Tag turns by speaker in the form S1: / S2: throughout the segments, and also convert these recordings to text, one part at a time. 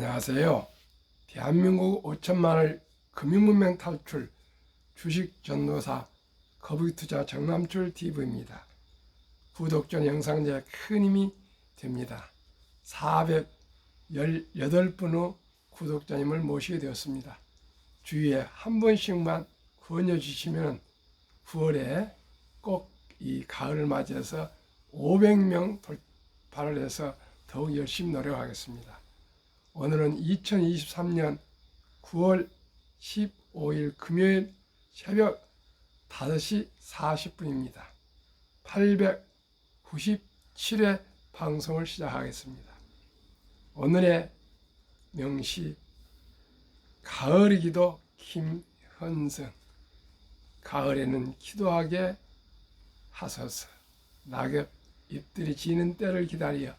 S1: 안녕하세요. 대한민국 5천만을 금융문맹 탈출 주식 전도사 거북이투자 정남출 TV입니다. 구독 전 영상 제 큰 힘이 됩니다. 418분의 구독자님을 모시게 되었습니다. 주위에 한 번씩만 후원해 주시면 9월에 꼭 이 가을을 맞이해서 500명 돌파를 해서 더욱 열심히 노력하겠습니다. 오늘은 2023년 9월 15일 금요일 새벽 5시 40분입니다. 897회 방송을 시작하겠습니다. 오늘의 명시 가을이기도 김현승. 가을에는 기도하게 하소서. 낙엽 잎들이 지는 때를 기다려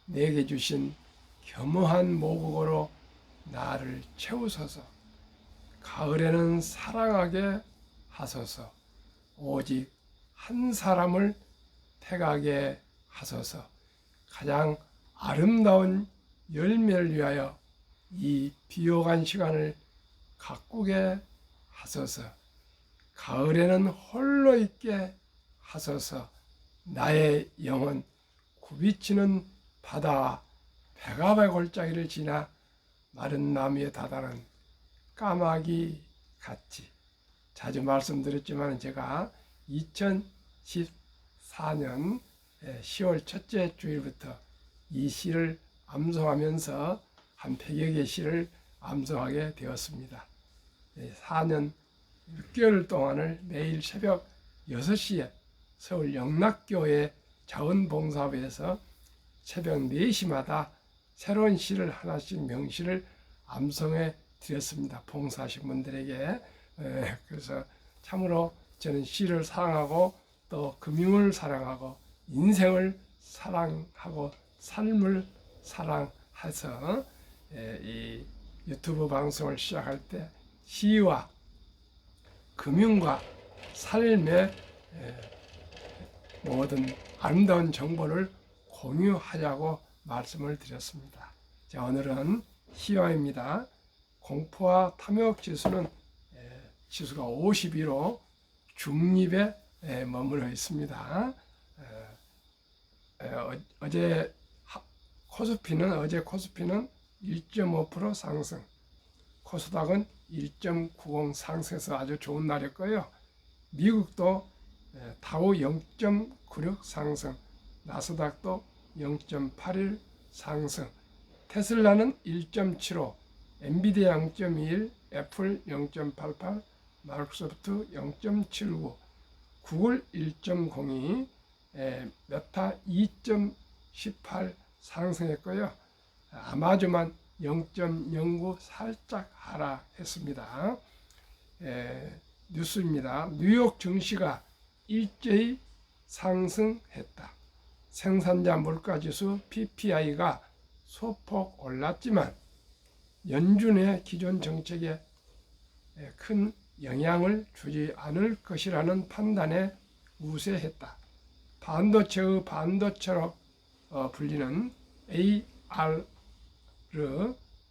S1: 내게 주신 겸허한 모국어로 나를 채우소서. 가을에는 사랑하게 하소서. 오직 한 사람을 택하게 하소서. 가장 아름다운 열매를 위하여 이 비옥한 시간을 가꾸게 하소서. 가을에는 홀로 있게 하소서. 나의 영혼 굽이치는 바다 백합의 골짜기를 지나 마른 나무에 다다른 까마귀 같이. 자주 말씀드렸지만 제가 2014년 10월 첫째 주일부터 이 시를 암송하면서 한 100여 개 시를 암송하게 되었습니다. 4년 6개월 동안을 매일 새벽 6시에 서울 영락교회 자원봉사부에서 새벽 4시마다 새로운 시를 하나씩 명시를 암송해 드렸습니다. 봉사하신 분들에게. 그래서 참으로 저는 시를 사랑하고 또 금융을 사랑하고 인생을 사랑하고 삶을 사랑해서 이 유튜브 방송을 시작할 때 시와 금융과 삶의 모든 아름다운 정보를 공유하자고 말씀을 드렸습니다. 자, 오늘은 시화입니다. 공포와 탐욕 지수는 지수가 52로 중립에 머물러 있습니다. 어제 코스피는 1.5% 상승, 코스닥은 1.90 상승해서 아주 좋은 날이었고요. 미국도 다우 0.96 상승, 나스닥도 0.81 상승, 테슬라는 1.75, 엔비디아 0.21, 애플 0.88, 마이크로소프트 0.79, 구글 1.02, 메타 2.18 상승했고요. 아마존만 0.09 살짝 하락했습니다. 뉴스입니다. 뉴욕 증시가 일제히 상승했다. 생산자 물가지수 PPI가 소폭 올랐지만 연준의 기존 정책에 큰 영향을 주지 않을 것이라는 판단에 우세했다. 반도체의 반도체로 불리는 AR을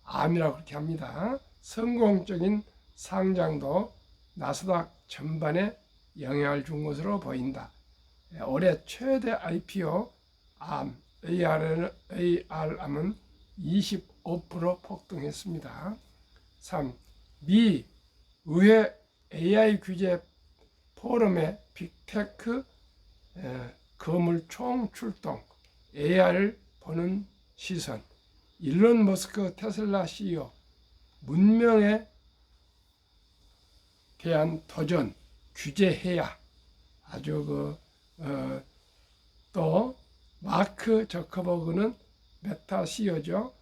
S1: 암이라고 그렇게 합니다. 성공적인 상장도 나스닥 전반에 영향을 준 것으로 보인다. 올해 최대 IPO AR암은 25% 폭등했습니다. 3. 미 의회 AI 규제 포럼의 빅테크 거물 총출동, AI를 보는 시선. 일론 머스크 테슬라 CEO 문명에 대한 도전 규제해야. 아주 또 마크 저커버그는 메타 CEO죠.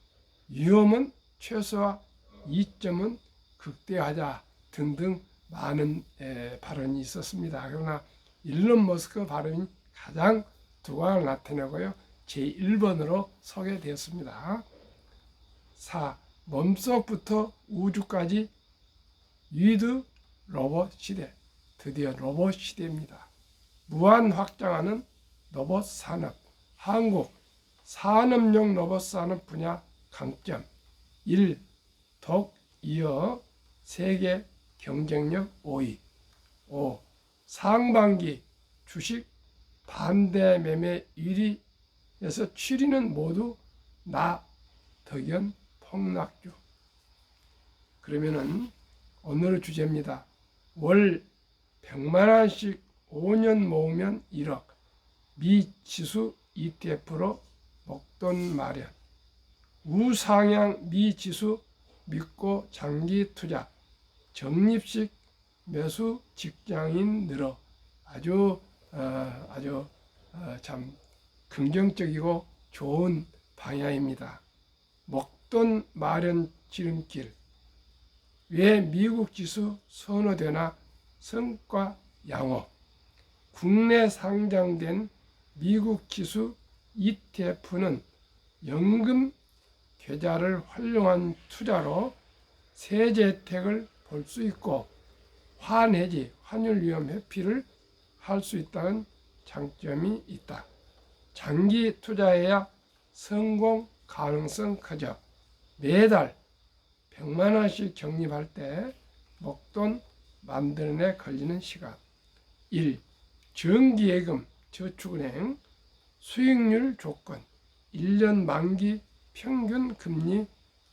S1: 위험은 최소화, 이점은 극대화하자 등등 많은 발언이 있었습니다. 그러나 일론 머스크 발언이 가장 두각을 나타내고요. 제1번으로 소개되었습니다. 4. 몸속부터 우주까지 위드 로봇 시대. 드디어 로봇 시대입니다. 무한 확장하는 로봇 산업. 한국 산업용 로봇 산업 분야 강점. 1. 독 이어 세계 경쟁력 5위. 5. 상반기 주식 반대 매매 1위에서 7위는 모두 나 덕연 폭락주. 그러면은 오늘의 주제입니다. 월 100만 원씩 5년 모으면 1억. 미 지수 ETF로 목돈 마련. 우상향 미 지수 믿고 장기 투자. 적립식 매수 직장인 늘어. 아주 참 긍정적이고 좋은 방향입니다. 목돈 마련 지름길. 왜 미국 지수 선호되나? 성과 양호. 국내 상장된 미국 지수 ETF는 연금 계좌를 활용한 투자로 세제 혜택을 볼 수 있고 환해지, 환율 위험 회피를 할 수 있다는 장점이 있다. 장기 투자해야 성공 가능성 커져. 매달 100만 원씩 적립할 때 목돈 만드는 데 걸리는 시간. 1. 정기예금 저축은행 수익률 조건. 1년 만기 평균 금리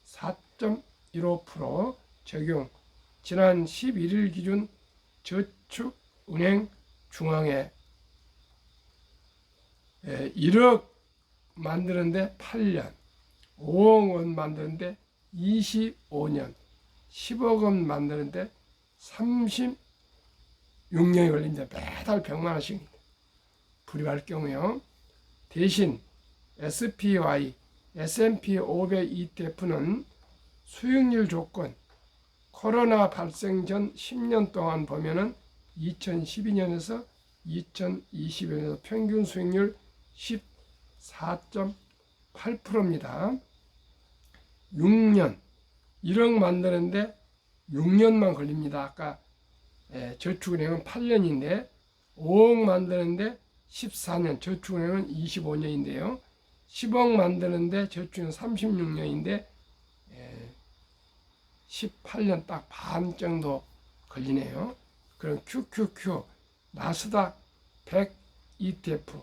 S1: 4.15% 적용. 지난 11일 기준 저축은행 중앙에 1억 만드는데 8년, 5억 원 만드는데 25년, 10억 원 만드는데 36년이 걸립니다. 매달 100만 원씩 불입할 경우요. 대신 SPY, S&P 500 ETF는 수익률 조건, 코로나 발생 전 10년 동안 보면은 2012년에서 2020년에서 평균 수익률 14.8%입니다. 6년, 1억 만드는데 6년만 걸립니다. 아까 저축은행은 8년인데 5억 만드는데 14년, 저축은행은 25년인데요. 10억 만드는데 저축은 36년인데 18년 딱 반 정도 걸리네요. 그럼 QQQ 나스닥 100 ETF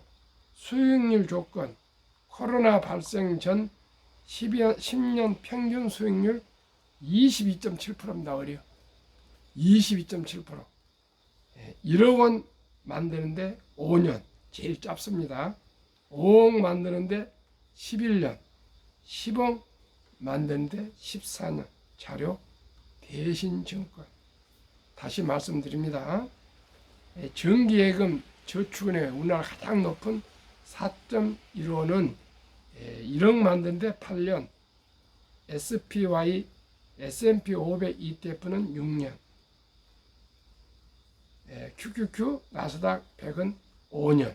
S1: 수익률 조건 코로나 발생 전 10년 평균 수익률 22.7%입니다. 어려 22.7%. 1억 원 만드는데 5년 제일 짧습니다. 5억 만드는데 11년, 10억 만드는데 14년. 자료 대신증권. 다시 말씀드립니다. 정기예금 저축은행 우리나라 가장 높은 4.15는 1억 만드는데 8년, SPY, S&P 500 ETF는 6년, QQQ, 나스닥 100은 5년,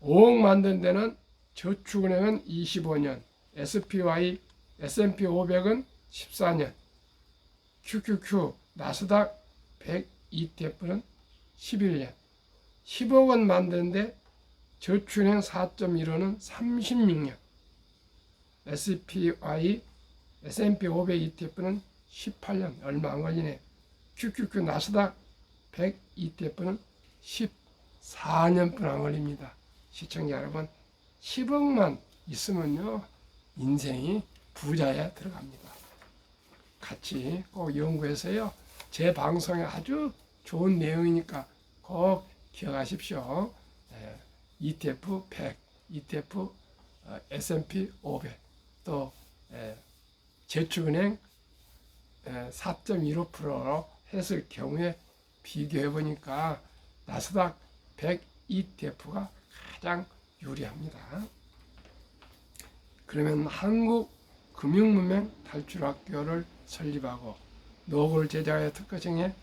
S1: 5억 만드는 데는 저축은행은 25년, SPY, S&P 500은 14년, QQQ, 나스닥 100 ETF는 11년, 10억 원 만드는데 저축은행 4.15는 36년, SPY, S&P 500 ETF는 18년, 얼마 안 걸리네. QQQ, 나스닥 100 ETF는 14년뿐 안 걸립니다. 시청자 여러분, 10억만 있으면요, 인생이 부자에 들어갑니다. 같이 꼭 연구해서요, 제 방송에 아주 좋은 내용이니까 꼭 기억하십시오. ETF 100, ETF S&P 500, 또 저축은행 4.15%로 했을 경우에 비교해 보니까 나스닥 100 ETF가 가장 유리합니다. 그러면 한국금융문맹 탈출학교를 설립하고 노골 제작의 특허청에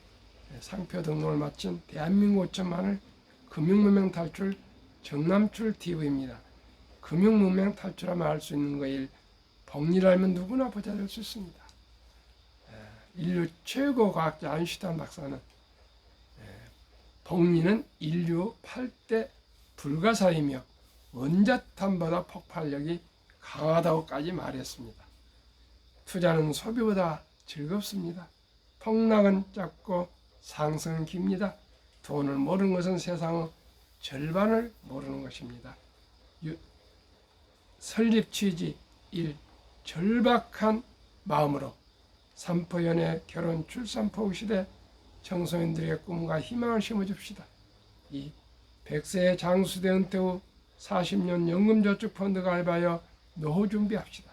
S1: 상표 등록을 마친 대한민국 5천만을 금융문맹 탈출 정남출 TV입니다. 금융문맹 탈출하면 알 수 있는 거일 복리를 알면 누구나 부자 될 수 있습니다. 인류 최고 과학자 아인슈타인 박사는 복리는 인류 8대 불가사이며 원자탄보다 폭발력이 강하다고까지 말했습니다. 투자는 소비보다 즐겁습니다. 폭락은 짧고 상승은 깁니다. 돈을 모르는 것은 세상의 절반을 모르는 것입니다. 설립 취지 1. 절박한 마음으로 삼포연애 결혼 출산 포기 시대 청소년들의 꿈과 희망을 심어줍시다. 2. 100세의 장수대 은퇴 후 40년 연금저축펀드 가입하여 노후 준비합시다.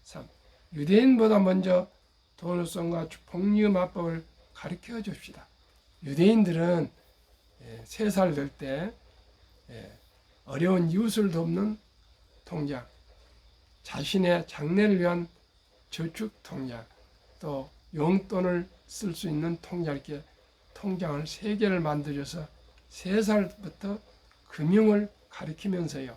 S1: 3. 유대인보다 먼저 도노성과 복리 마법을 가르쳐 줍시다. 유대인들은 3살 될 때 어려운 이웃을 돕는 통장, 자신의 장래를 위한 저축 통장, 또 용돈을 쓸 수 있는 통장, 이렇게 통장을 3개를 만들어서 3살부터 금융을 가르치면서요.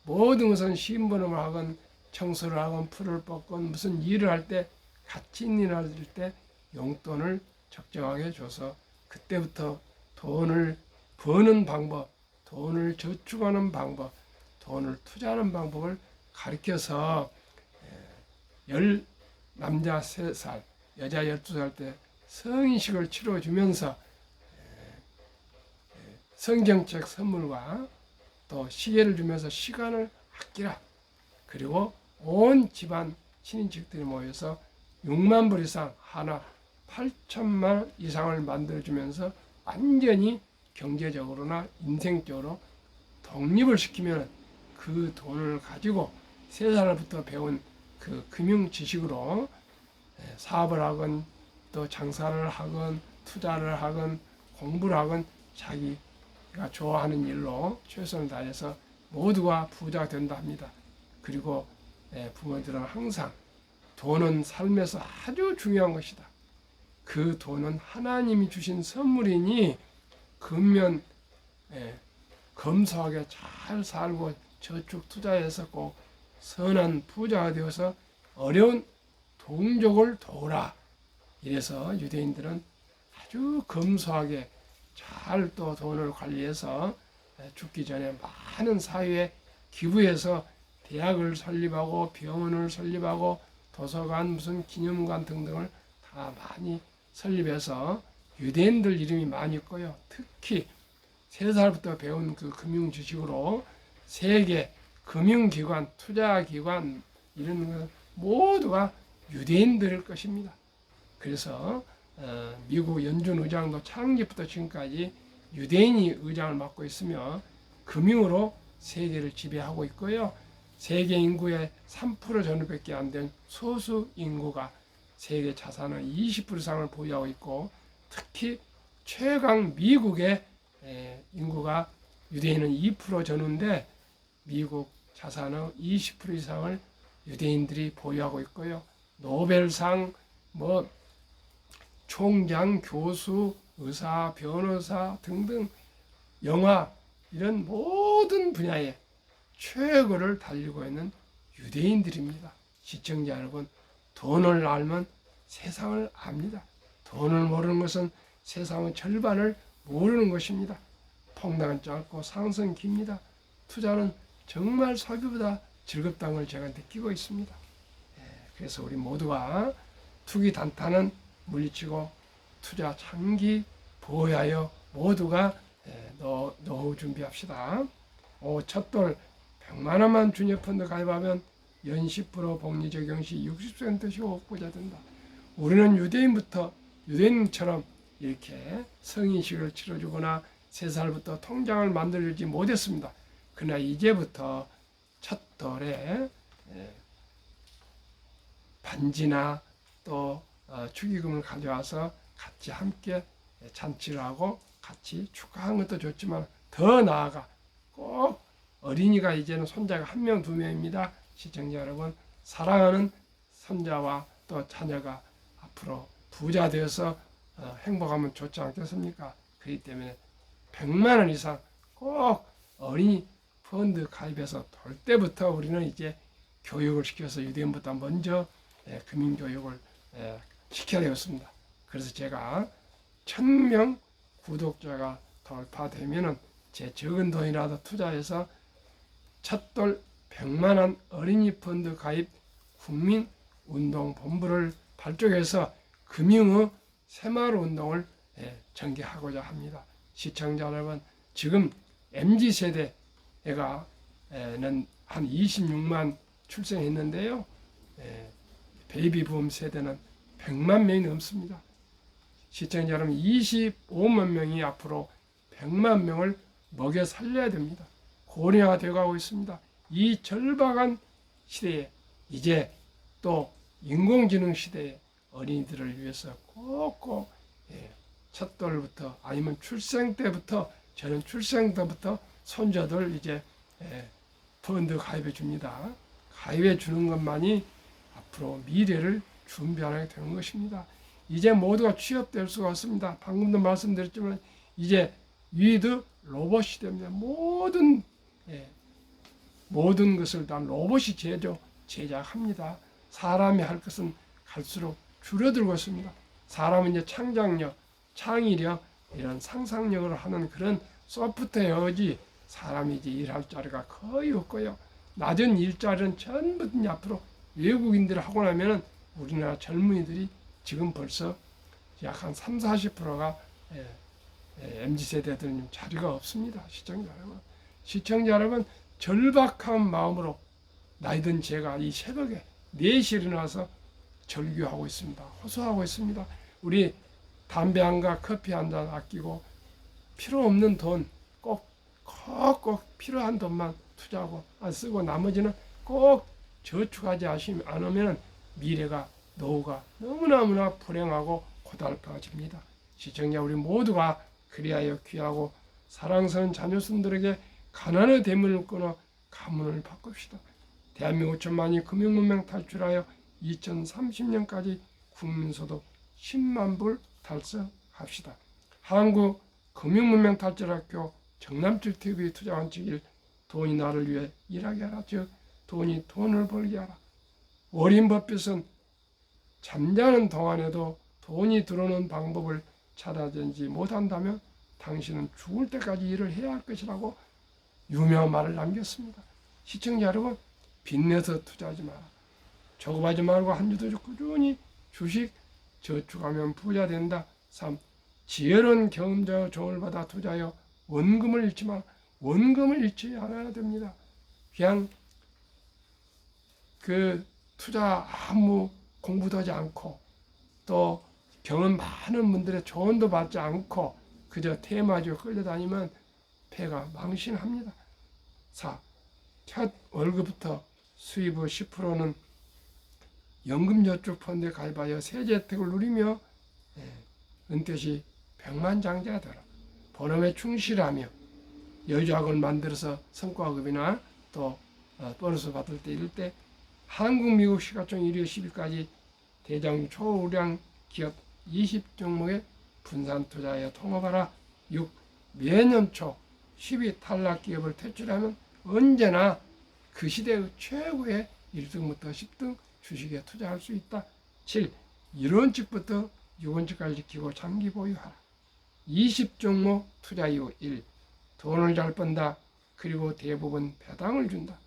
S1: 모든 것은 신분을 하건 청소를 하건 풀을 뽑건 무슨 일을 할 때 같이 일을 할 때 용돈을 적정하게 줘서 그때부터 돈을 버는 방법, 돈을 저축하는 방법, 돈을 투자하는 방법을 가르쳐서 남자 3살, 여자 12살 때 성인식을 치러주면서 성경책 선물과 또 시계를 주면서 시간을 아끼라. 그리고 온 집안 친인척들이 모여서 6만 불 이상 하나 8천만 이상을 만들어주면서 완전히 경제적으로나 인생적으로 독립을 시키면 그 돈을 가지고 3살부터 배운 그 금융 지식으로 사업을 하건 또 장사를 하건 투자를 하건 공부를 하건 자기가 좋아하는 일로 최선을 다해서 모두가 부자가 된다 합니다. 그리고 부모들은 항상 돈은 삶에서 아주 중요한 것이다. 그 돈은 하나님이 주신 선물이니 근면 검소하게 잘 살고 저축 투자해서 꼭 선한 부자가 되어서 어려운 동족을 도우라. 이래서 유대인들은 아주 검소하게 잘 또 돈을 관리해서 죽기 전에 많은 사회에 기부해서 대학을 설립하고 병원을 설립하고 도서관 무슨 기념관 등등을 다 많이 설립해서 유대인들 이름이 많이 있고요. 특히 3살부터 배운 그 금융 지식으로 세계 금융기관, 투자기관 이런 것 모두가 유대인들일 것입니다. 그래서 미국 연준 의장도 창립부터 지금까지 유대인이 의장을 맡고 있으며 금융으로 세계를 지배하고 있고요. 세계 인구의 3% 전후밖에 안 된 소수 인구가 세계 자산의 20% 이상을 보유하고 있고 특히 최강 미국의 인구가 유대인은 2% 전후인데 미국 자산의 20% 이상을 유대인들이 보유하고 있고요. 노벨상, 총장, 교수, 의사, 변호사 등등 영화 이런 모든 분야에 최고를 달리고 있는 유대인들입니다. 시청자 여러분, 돈을 알면 세상을 압니다. 돈을 모르는 것은 세상의 절반을 모르는 것입니다. 폭락은 짧고 상승은 깁니다. 투자는 정말 소비보다 즐겁다는 걸 제가 느끼고 있습니다. 그래서 우리 모두가 투기 단타는 물리치고 투자 장기 보호하여 모두가 노후 준비합시다. 첫돌 100만 원만 주녀펀드 가입하면 연 10% 복리 적용 시 60% 효과자 된다. 우리는 유대인처럼 이렇게 성인식을 치러주거나 3살부터 통장을 만들지 못했습니다. 그러나 이제부터 첫 돌에 반지나 또 축의금을 가져와서 같이 함께 잔치를 하고 같이 축하한 것도 좋지만 더 나아가 꼭 어린이가 이제는 손자가 1명, 2명입니다. 시청자 여러분, 사랑하는 손자와 또 자녀가 앞으로 부자 되어서 행복하면 좋지 않겠습니까? 그렇기 때문에 100만 원 이상 꼭 어린이 펀드 가입해서 돌 때부터 우리는 이제 교육을 시켜서 유대인보다 먼저 금융교육을 시켜야 되었습니다. 그래서 제가 1000명 구독자가 돌파되면은 제 적은 돈이라도 투자해서 첫돌 100만 원 어린이 펀드 가입 국민 운동본부를 발족해서 금융의 새마을운동을 전개하고자 합니다. 시청자 여러분, 지금 MZ세대가 한 26만 출생했는데요. 베이비붐 세대는 100만 명이 넘습니다. 시청자 여러분, 25만 명이 앞으로 100만 명을 먹여 살려야 됩니다. 고령화가 되어가고 있습니다. 이 절박한 시대에 이제 또 인공지능 시대에 어린이들을 위해서 꼭꼭 첫돌부터 아니면 출생 때부터, 저는 출생 때부터 손자들 이제 펀드 가입해 줍니다. 가입해 주는 것만이 앞으로 미래를 준비하게 되는 것입니다. 이제 모두가 취업될 수가 없습니다. 방금도 말씀드렸지만 이제 위드 로봇 시대입니다. 모든 것을 다 로봇이 제작합니다. 사람이 할 것은 갈수록 줄어들고 있습니다. 사람은 이제 창작력, 창의력, 이런 상상력을 하는 그런 소프트웨어지, 사람이 이제 일할 자리가 거의 없고요. 낮은 일자리는 전부 앞으로 외국인들이 하고 나면은 우리나라 젊은이들이 지금 벌써 약 한 30-40%가 MZ세대들은 자리가 없습니다. 시청자 여러분, 절박한 마음으로 나이든 제가 이 새벽에 4시에 일어나서 절규하고 있습니다. 호소하고 있습니다. 우리 담배 한 가, 커피 한 잔 아끼고 필요 없는 돈 꼭 필요한 돈만 투자하고 안 쓰고 나머지는 꼭 저축하지 않으면 미래가, 노후가 너무나 불행하고 고달파집니다. 시청자 우리 모두가 그리하여 귀하고 사랑스러운 자녀손들에게 가난의 대문을 끊어 가문을 바꿉시다. 대한민국 천만이 금융문명 탈출하여 2030년까지 국민소득 10만 불 달성합시다. 한국 금융문명 탈출학교 정남철 TV 투자 원칙 1. 돈이 나를 위해 일하게 하라. 즉 돈이 돈을 벌게 하라. 워린 버핏은 잠자는 동안에도 돈이 들어오는 방법을 찾아내지 못한다면 당신은 죽을 때까지 일을 해야 할 것이라고 유명한 말을 남겼습니다. 시청자 여러분, 빚내서 투자하지 마라. 조급하지 말고 한 주도 꾸준히 주식 저축하면 부자 된다. 3. 지혜로운 경험자의 조언을 받아 투자하여 원금을 잃지 마라. 원금을 잃지 않아야 됩니다. 그냥 그 투자 아무 공부도 하지 않고 또 경험 많은 분들의 조언도 받지 않고 그저 테마주에 끌려다니면 패가 망신합니다. 4. 첫 월급부터 수입의 10%는 연금저축펀드에 가입하여 세제 혜택을 누리며 은퇴 시 백만장자가 되라. 본업에 충실하며 여유학을 만들어서 성과급이나 또 보너스 받을 때 이럴 때 한국, 미국 시가총 1위 10위까지 대장 초우량 기업 20종목에 분산 투자하여 통합하라. 6. 매년 초 10위 탈락 기업을 퇴출하면 언제나 그 시대의 최고의 1등부터 10등 주식에 투자할 수 있다. 7. 1원칙부터 6원칙까지 지키고 장기 보유하라. 20종목 투자 이후 1. 돈을 잘 번다. 그리고 대부분 배당을 준다.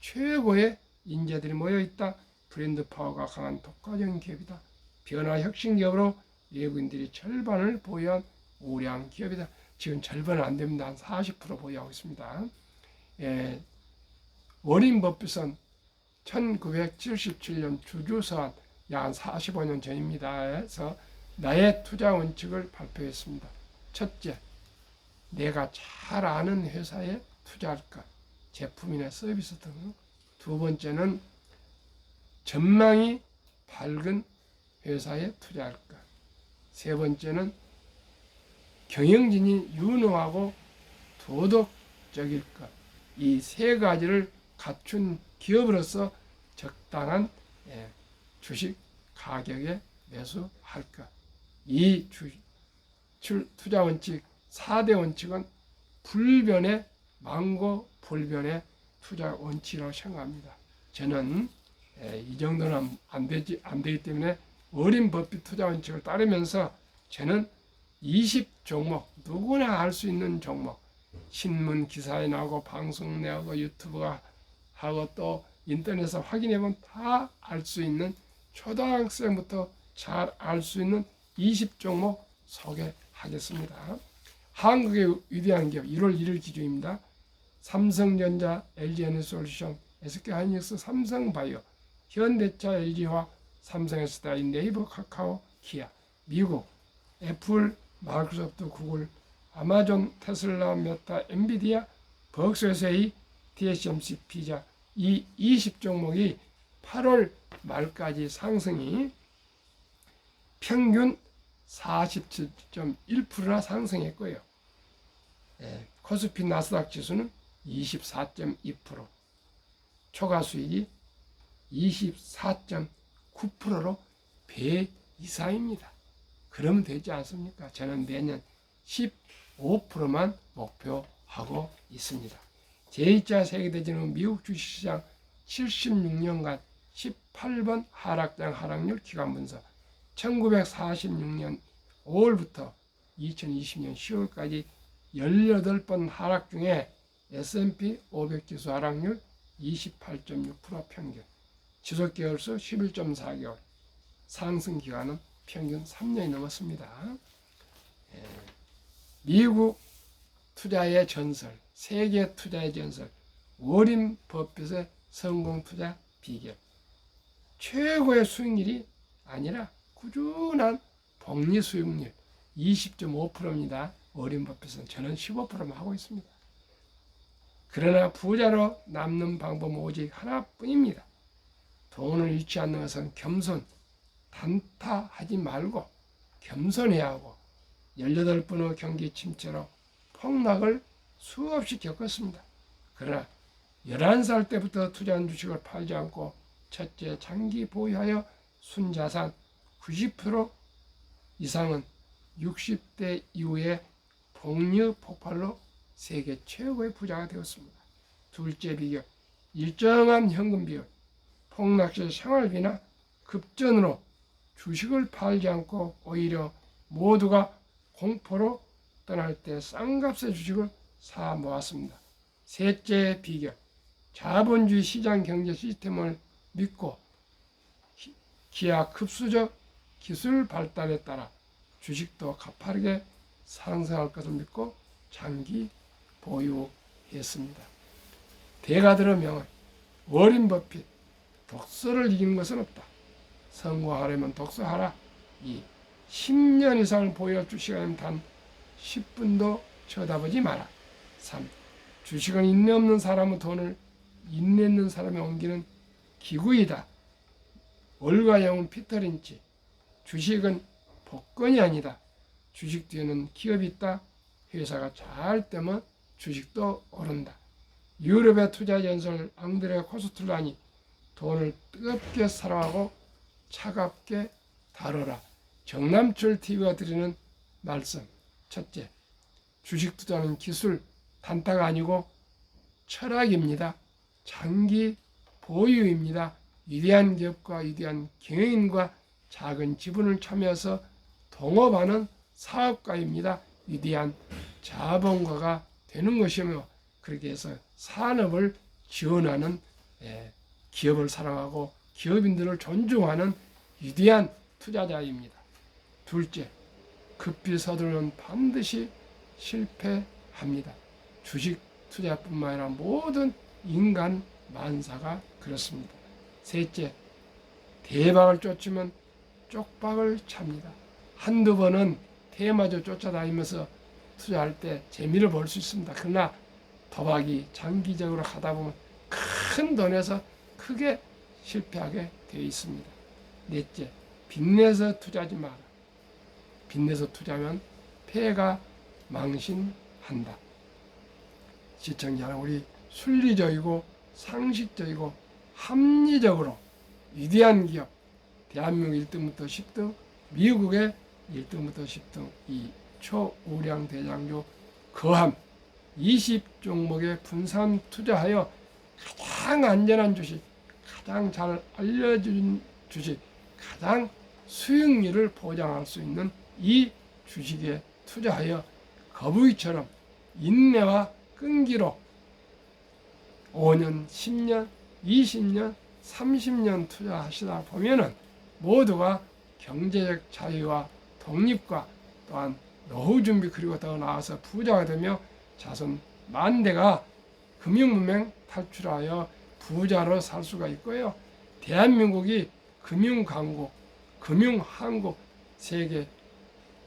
S1: 최고의 인재들이 모여있다. 브랜드 파워가 강한 독과적인 기업이다. 변화 혁신 기업으로 외국인들이 절반을 보유한 우량 기업이다. 지금 절반은 안 됩니다. 한 40% 보유하고 있습니다. 워린 버핏은 1977년 주주서한 약 45년 전입니다. 해서 나의 투자 원칙을 발표했습니다. 첫째, 내가 잘 아는 회사에 투자할 것, 제품이나 서비스 등. 두 번째는 전망이 밝은 회사에 투자할 것. 세 번째는 경영진이 유능하고 도덕적일 것. 이 세 가지를 갖춘 기업으로서 적당한 주식 가격에 매수할 것. 이 투자 원칙 4대 원칙은 불변의 망고 불변의 투자 원칙이라고 생각합니다. 저는 이 정도는 안 되기 때문에 워린 버핏 투자 원칙을 따르면서 저는 20종목, 누구나 알 수 있는 종목, 신문 기사에 나오고 방송 내하고 유튜브가 하고 또 인터넷에서 확인해보면 다 알 수 있는 초등학생부터 잘 알 수 있는 20종목 소개하겠습니다. 한국의 위대한 기업 1월 1일 기준입니다. 삼성전자, LG에너지솔루션, SK하이닉스, 삼성바이오, 현대차, LG화학, 삼성에스다, 네이버, 카카오, 기아, 미국, 애플, 마이크로소프트, 구글, 아마존, 테슬라, 메타, 엔비디아, 버크셔, TSMC, 피자 이 20종목이 8월 말까지 상승이 평균 47.1%나 상승했고요. 코스피 나스닥 지수는 24.2%, 초과 수익이 24.9%로 배 이상입니다. 그러면 되지 않습니까? 저는 매년 15%만 목표하고 있습니다. 제2차 세계대전은 미국 주식시장 76년간 18번 하락장 하락률 기간 분석, 1946년 5월부터 2020년 10월까지 18번 하락 중에 S&P 500 지수 하락률 28.6% 평균, 지속계열수 11.4개월, 상승 기간은 평균 3년이 넘었습니다. 미국 투자의 전설, 세계 투자의 전설, 워린 버핏의 성공 투자 비결. 최고의 수익률이 아니라 꾸준한 복리 수익률 20.5%입니다. 워린 버핏은 저는 15%만 하고 있습니다. 그러나 부자로 남는 방법은 오직 하나뿐입니다. 돈을 잃지 않는 것은 겸손, 단타하지 말고 겸손해야 하고 18번의 경기 침체로 폭락을 수없이 겪었습니다. 그러나 11살 때부터 투자한 주식을 팔지 않고 첫째, 장기 보유하여 순자산 90% 이상은 60대 이후에 복리 폭발로 세계 최고의 부자가 되었습니다. 둘째 비결, 일정한 현금 비율, 폭락시 생활비나 급전으로 주식을 팔지 않고 오히려 모두가 공포로 떠날 때 싼값의 주식을 사 모았습니다. 셋째 비결, 자본주의 시장 경제 시스템을 믿고 기하급수적 기술 발달에 따라 주식도 가파르게 상승할 것을 믿고 장기 보유했습니다. 대가들의 명언, 워린 버핏, 독서를 이기는 것은 없다. 성공하려면 독서하라. 2. 10년 이상을 보유할 주식은 단 10분도 쳐다보지 마라. 3. 주식은 인내 없는 사람은 돈을 인내 있는 사람에 옮기는 기구이다. 월가 영웅 피터 린치, 주식은 복권이 아니다. 주식 뒤에는 기업이 있다. 회사가 잘 되면 주식도 오른다. 유럽의 투자 전설 앙드레 코스툴라니, 돈을 뜨겁게 사랑하고 차갑게 다뤄라. 정남철 TV가 드리는 말씀. 첫째, 주식 투자는 기술, 단타가 아니고 철학입니다. 장기 보유입니다. 위대한 기업과 위대한 경영인과 작은 지분을 참여해서 동업하는 사업가입니다. 위대한 자본가가 되는 것이며, 그렇게 해서 산업을 지원하는, 기업을 사랑하고 기업인들을 존중하는 위대한 투자자입니다. 둘째, 급히 서두르면 반드시 실패합니다. 주식 투자뿐만 아니라 모든 인간 만사가 그렇습니다. 셋째, 대박을 쫓으면 쪽박을 찹니다. 한두 번은 대마저 쫓아다니면서 투자할 때 재미를 볼 수 있습니다. 그러나 도박이 장기적으로 하다 보면 큰 돈에서 크게 실패하게 되어 있습니다. 넷째, 빚내서 투자하지 마라. 빚내서 투자하면 폐가 망신한다. 시청자는 우리 순리적이고 상식적이고 합리적으로 위대한 기업, 대한민국 1등부터 10등, 미국의 1등부터 10등, 이 초우량 대장주 거함 20종목에 분산 투자하여 가장 안전한 주식, 가장 잘 알려진 주식, 가장 수익률을 보장할 수 있는 이 주식에 투자하여 거북이처럼 인내와 끈기로 5년, 10년, 20년, 30년 투자하시다 보면은 모두가 경제적 자유와 독립과 또한 노후 준비 그리고 더 나아가서 부자가 되며 자손 만대가 금융문맹 탈출하여 부자로 살 수가 있고요. 대한민국이 금융강국, 금융한국, 세계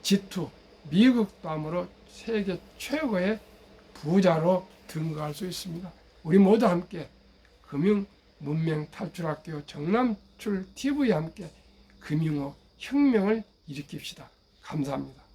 S1: G2, 미국 다음으로 세계 최고의 부자로 등극할 수 있습니다. 우리 모두 함께 금융문맹 탈출학교 정남출 TV와 함께 금융업 혁명을 일으킵시다. 감사합니다.